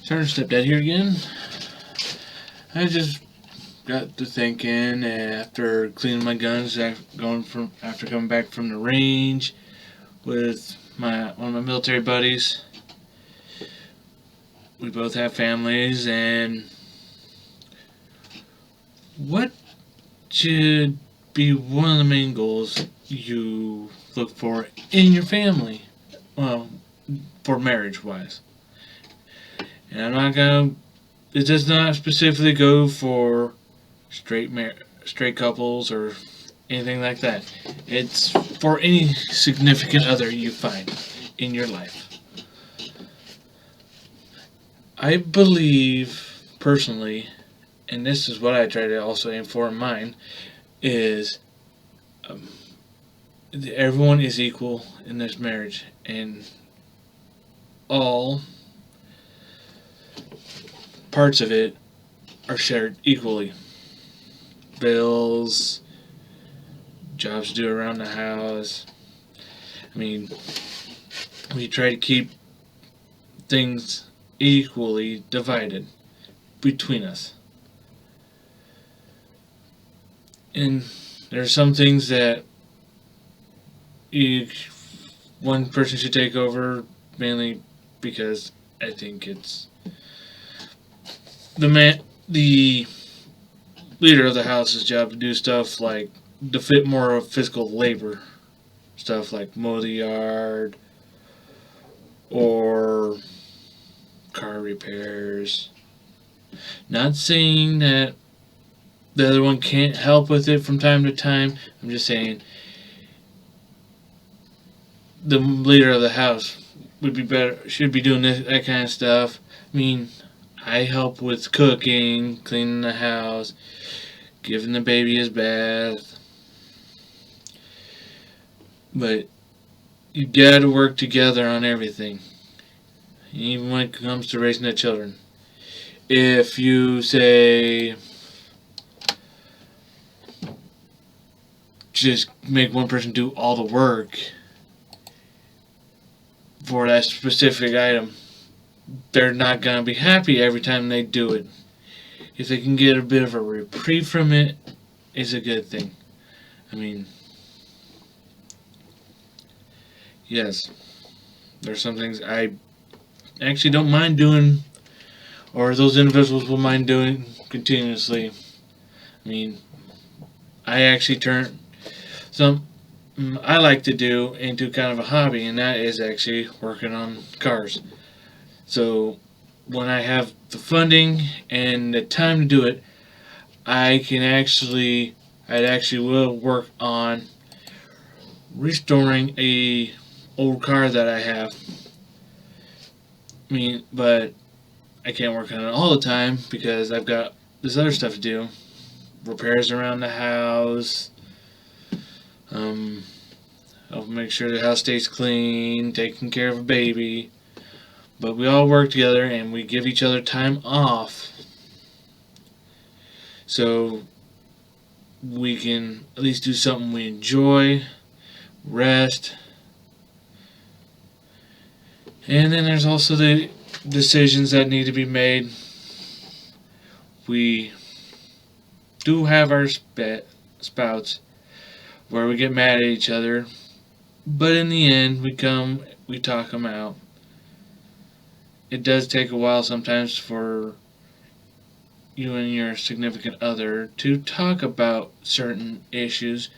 Sergeant Stepdad here again. I just got to thinking after cleaning my guns, after coming back from the range with one of my military buddies. We both have families, and what should be one of the main goals you look for in your family? Well, for marriage wise. And I'm not gonna. It does not specifically go for straight couples or anything like that. It's for any significant other you find in your life. I believe personally, and this is what I try to also aim for in mine, is um, everyone is equal in this marriage, and all parts of it are shared equally. Bills, jobs to do around the house. I mean, we try to keep things equally divided between us. And there are some things that you, one person should take over, mainly because I think it's the leader of the house's job to do stuff like to fit more of physical labor stuff like mow the yard or car repairs. Not saying that the other one can't help with it from time to time. I'm just saying the leader of the house would be better, should be doing that kind of stuff. I mean, I help with cooking, cleaning the house, giving the baby his bath. But you gotta work together on everything, even when it comes to raising the children. If you say just make one person do all the work for that specific item, they're not gonna be happy every time they do it. If they can get a bit of a reprieve from it, it's a good thing. I mean, yes, there's some things I actually don't mind doing, or those individuals will mind doing continuously. I mean, I actually turn some I like to do into kind of a hobby, and that is actually working on cars. So when I have the funding and the time to do it, I actually will work on restoring a old car that I have. I mean, but I can't work on it all the time because I've got this other stuff to do. Repairs around the house, um, I'll make sure the house stays clean, taking care of a baby. But we all work together and we give each other time off so we can at least do something we enjoy, rest. And then there's also the decisions that need to be made. We do have our spouts where we get mad at each other, but in the end, we talk them out. It does take a while sometimes for you and your significant other to talk about certain issues,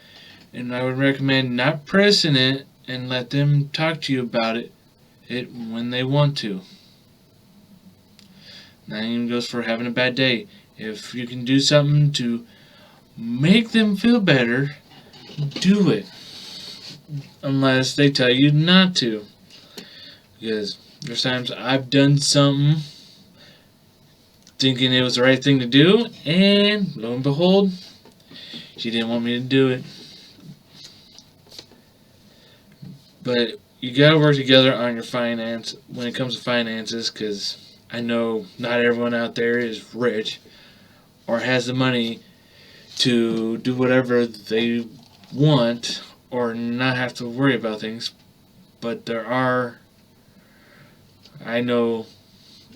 and I would recommend not pressing it and let them talk to you about it when they want to. That even goes for having a bad day. If you can do something to make them feel better, do it. Unless they tell you not to. Because there's times I've done something thinking it was the right thing to do, and lo and behold, she didn't want me to do it. But you gotta work together on your finance when it comes to finances, because I know not everyone out there is rich or has the money to do whatever they want or not have to worry about things. But I know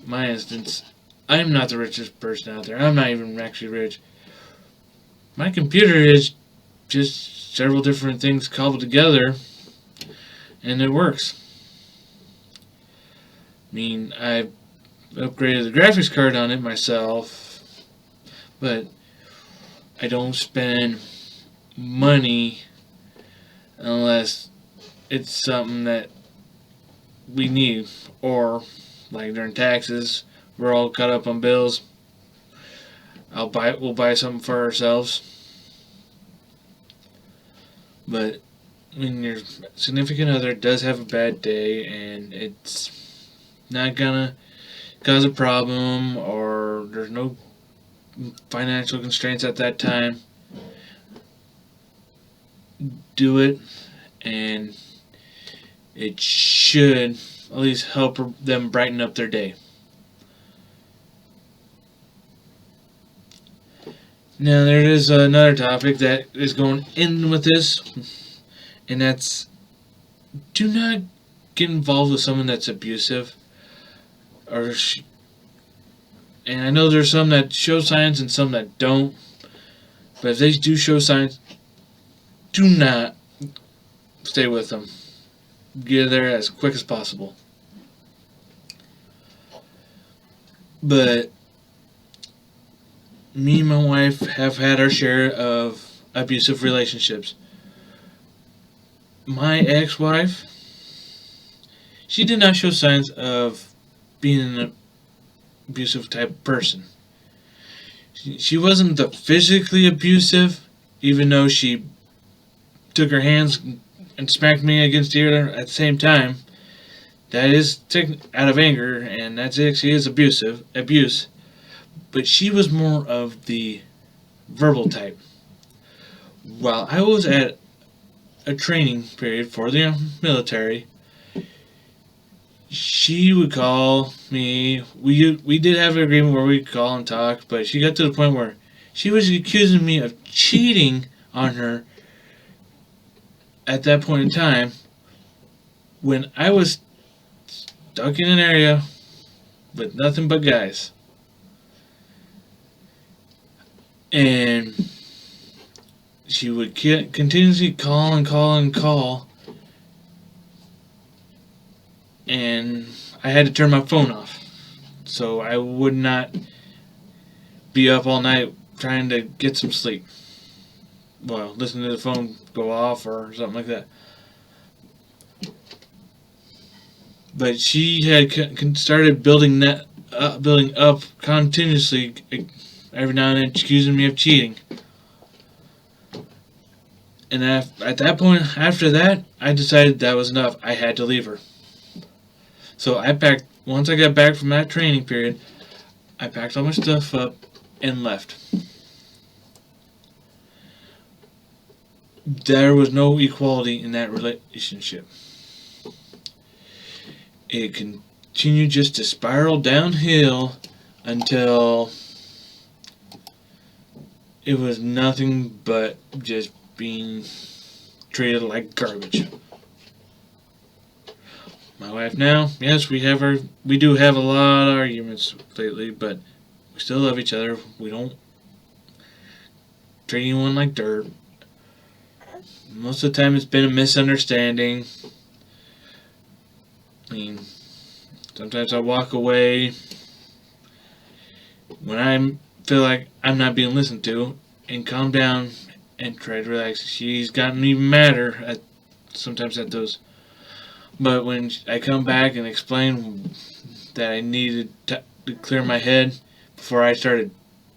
my instance, I'm not the richest person out there. I'm not even actually rich. My computer is just several different things cobbled together, and it works. I mean, I upgraded the graphics card on it myself, but I don't spend money unless it's something that we need, or like during taxes, we're all caught up on bills. We'll buy something for ourselves. But when your significant other does have a bad day and it's not gonna cause a problem, or there's no financial constraints at that time, do it, and it should at least help them brighten up their day. Now, there is another topic that is going in with this, and that's, do not get involved with someone that's abusive. Or, and I know there's some that show signs and some that don't, but if they do show signs, do not stay with them. Get there as quick as possible. But me and my wife have had our share of abusive relationships. My ex-wife, she did not show signs of being an abusive type of person. She wasn't the physically abusive, even though she took her hands and smacked me against the ear at the same time. That is out of anger, and that's actually is abuse. But she was more of the verbal type. While I was at a training period for the military, she would call me. We did have an agreement where we'd call and talk, but she got to the point where she was accusing me of cheating on her at that point in time, when I was stuck in an area with nothing but guys. And she would continuously call and call and call, and I had to turn my phone off so I would not be up all night trying to get some sleep. Well, listen to the phone go off or something like that. But she had started building up continuously, every now and then accusing me of cheating. And at that point, after that, I decided that was enough. I had to leave her. So I packed, once I got back from that training period, I packed all my stuff up and left. There was no equality in that relationship. It continued just to spiral downhill until it was nothing but just being treated like garbage. My wife now, yes, we do have a lot of arguments lately, but we still love each other. We don't treat anyone like dirt. Most of the time it's been a misunderstanding. I mean, sometimes I walk away when I feel like I'm not being listened to and calm down and try to relax. She's gotten even madder sometimes at those. But when I come back and explain that I needed to clear my head before I started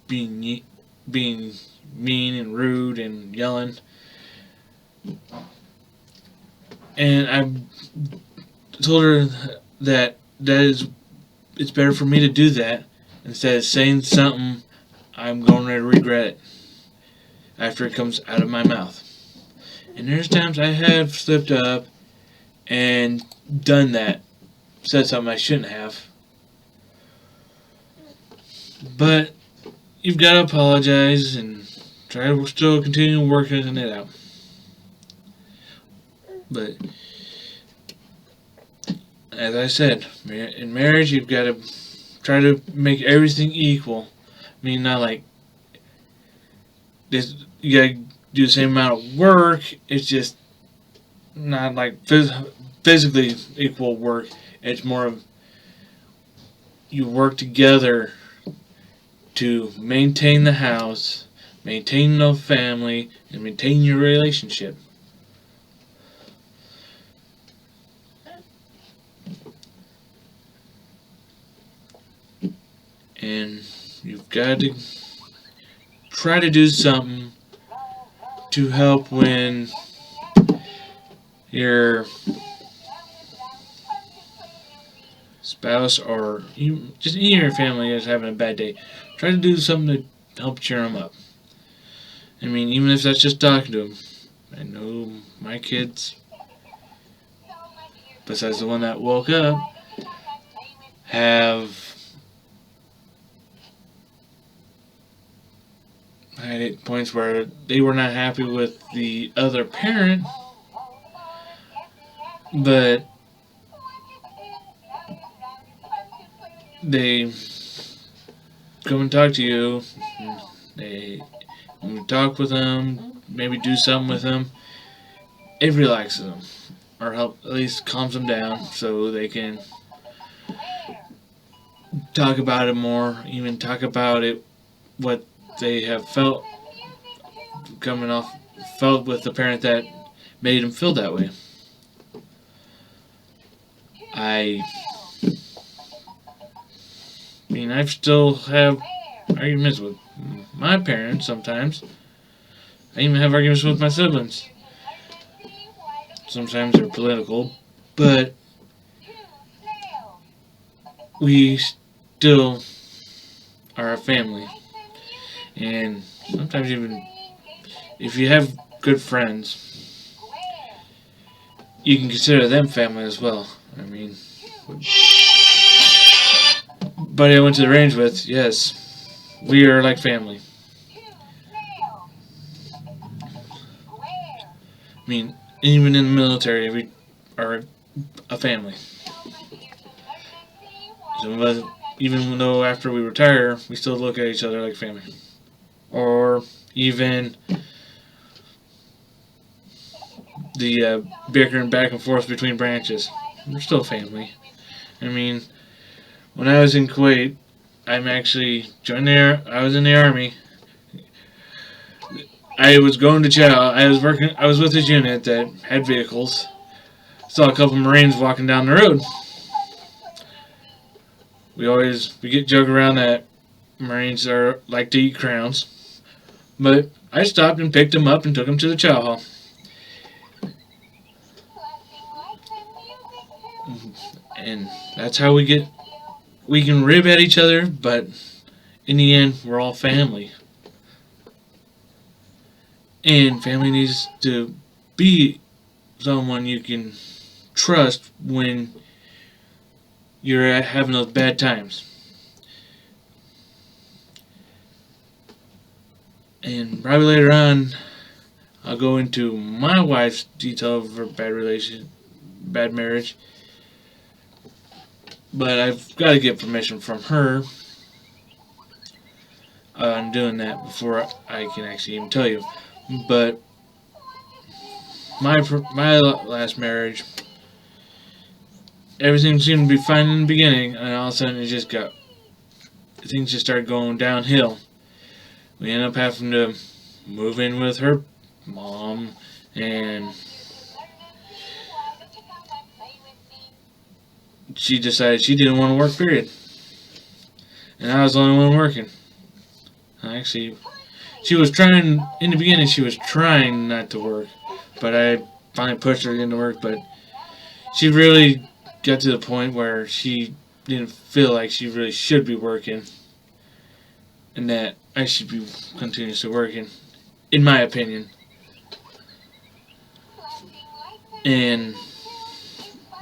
being mean and rude and yelling, and I told her that it's better for me to do that instead of saying something I'm going to regret it after it comes out of my mouth. And there's times I have slipped up and done that, said something I shouldn't have. But you've got to apologize and try to still continue working it out. But as I said, in marriage you've got to try to make everything equal. I mean, not like this. You gotta do the same amount of work. It's just not like physically equal work. It's more of you work together to maintain the house, maintain the family, and maintain your relationship. And you've got to try to do something to help when your spouse or just any of your family is having a bad day. Try to do something to help cheer them up. I mean, even if that's just talking to them. I know my kids, besides the one that woke up, have had points where they were not happy with the other parent, but they come and talk to you. They talk with them, maybe do something with them. It relaxes them, or help at least calms them down, so they can talk about it more. Even talk about it, what they have felt with the parent that made them feel that way. I mean, I still have arguments with my parents sometimes. I even have arguments with my siblings. Sometimes they're political, but we still are a family. And sometimes even if you have good friends, you can consider them family as well. I mean, buddy I went to the range with, yes, we are like family. I mean, even in the military, we are a family. So even though after we retire, we still look at each other like family. Or even the bickering back and forth between branches. We're still family. I mean, when I was in Kuwait, I'm actually I was in the army. I was going to Chow. I was with this unit that had vehicles. Saw a couple Marines walking down the road. We get joke around that Marines like to eat crowns. But I stopped and picked them up and took them to the chow hall. And that's how we can rib at each other, but in the end, we're all family. And family needs to be someone you can trust when you're having those bad times. And probably later on, I'll go into my wife's detail of her bad marriage. But I've got to get permission from her on doing that before I can actually even tell you. But my last marriage, everything seemed to be fine in the beginning, and all of a sudden things just started going downhill. We ended up having to move in with her mom, and she decided she didn't want to work, period. And I was the only one working. Actually, in the beginning, she was trying not to work, but I finally pushed her into work, but she really got to the point where she didn't feel like she really should be working, and that I should be continuously working, in my opinion.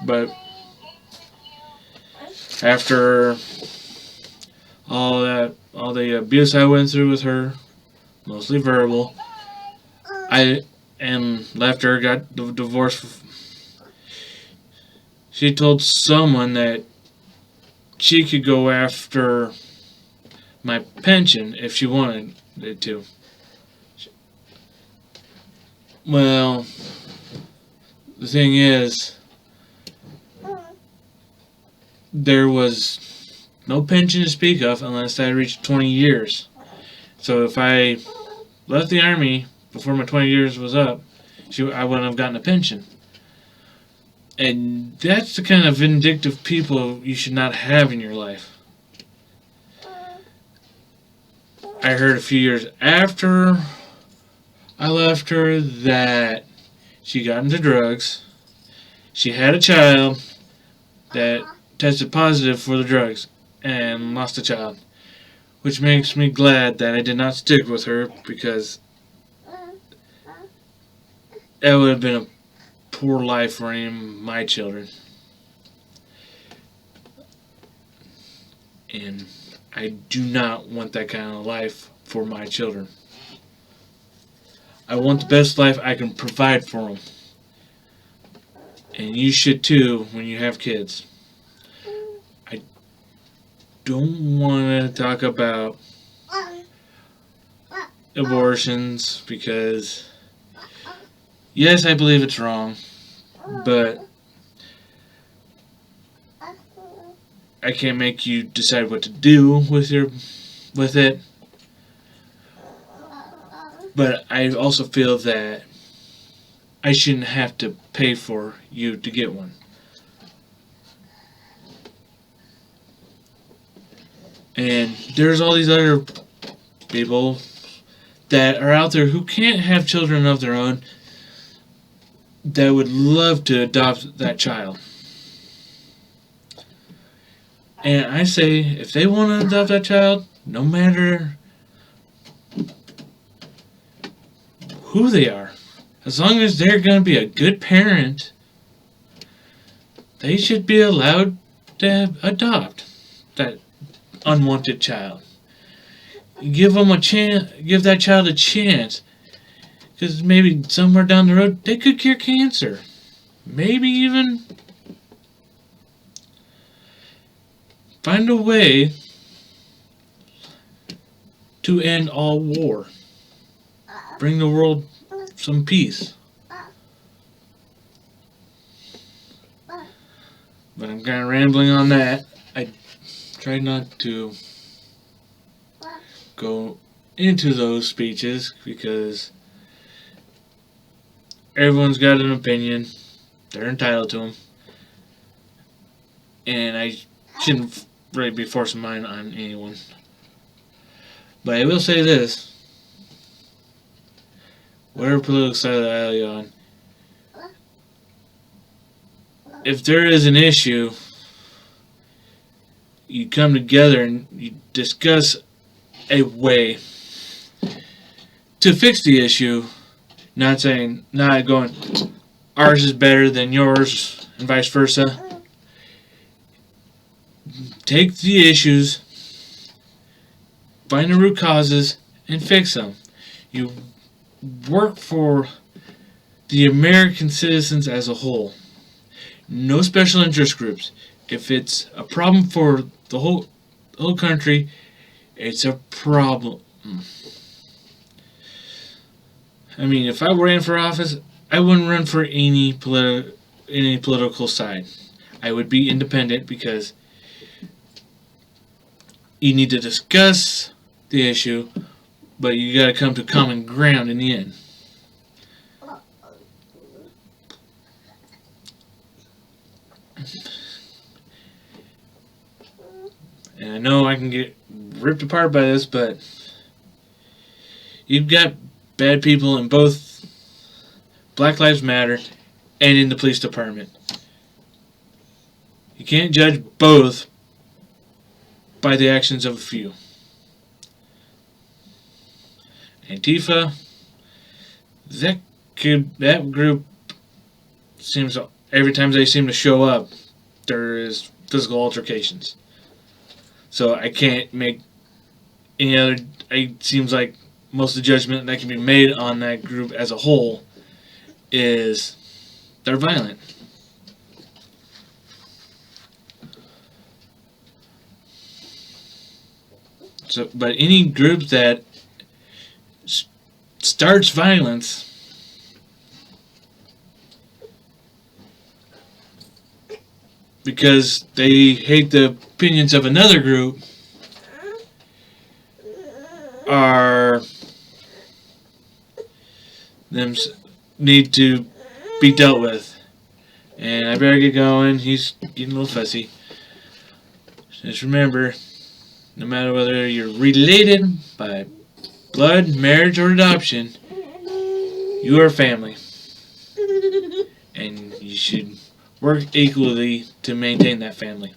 But after all the abuse I went through with her, mostly verbal, I left her, got divorced. She told someone that she could go after my pension if she wanted it to. Well, the thing is, there was no pension to speak of unless I reached 20 years. So if I left the Army before my 20 years was up, I wouldn't have gotten a pension. And that's the kind of vindictive people you should not have in your life. I heard a few years after I left her that she got into drugs. She had a child that tested positive for the drugs and lost a child, which makes me glad that I did not stick with her, because that would have been a poor life for any of my children. And I do not want that kind of life for my children. I want the best life I can provide for them. And you should too when you have kids. I don't want to talk about abortions because, yes, I believe it's wrong, but I can't make you decide what to do with it. But I also feel that I shouldn't have to pay for you to get one. And there's all these other people that are out there who can't have children of their own that would love to adopt that child. And I say, if they want to adopt that child, no matter who they are, as long as they're going to be a good parent, they should be allowed to adopt that unwanted child. Give them a chance. Give that child a chance, because maybe somewhere down the road they could cure cancer. Maybe even find a way to end all war. Bring the world some peace. But I'm kind of rambling on that. I try not to go into those speeches because everyone's got an opinion. They're entitled to them. And I shouldn't really be forcing mine on anyone. But I will say this. Whatever political side of the aisle you're on, if there is an issue, you come together and you discuss a way to fix the issue, not going, ours is better than yours, and vice versa. Take the issues, find the root causes, and fix them. You work for the American citizens as a whole. No special interest groups. If it's a problem for the whole country, it's a problem. I mean, if I ran for office, I wouldn't run for any political side. I would be independent, because you need to discuss the issue, but you got to come to common ground in the end. And I know I can get ripped apart by this, but you've got bad people in both Black Lives Matter and in the police department. You can't judge both by the actions of a few. Antifa, that group seems, every time they seem to show up, there is physical altercations. So I can't make any other. It seems like most of the judgment that can be made on that group as a whole is they're violent. So, but any group that starts violence because they hate the opinions of another group are them need to be dealt with. And I better get going. He's getting a little fussy. Just remember, no matter whether you're related by blood, marriage, or adoption, you are family. And you should work equally to maintain that family.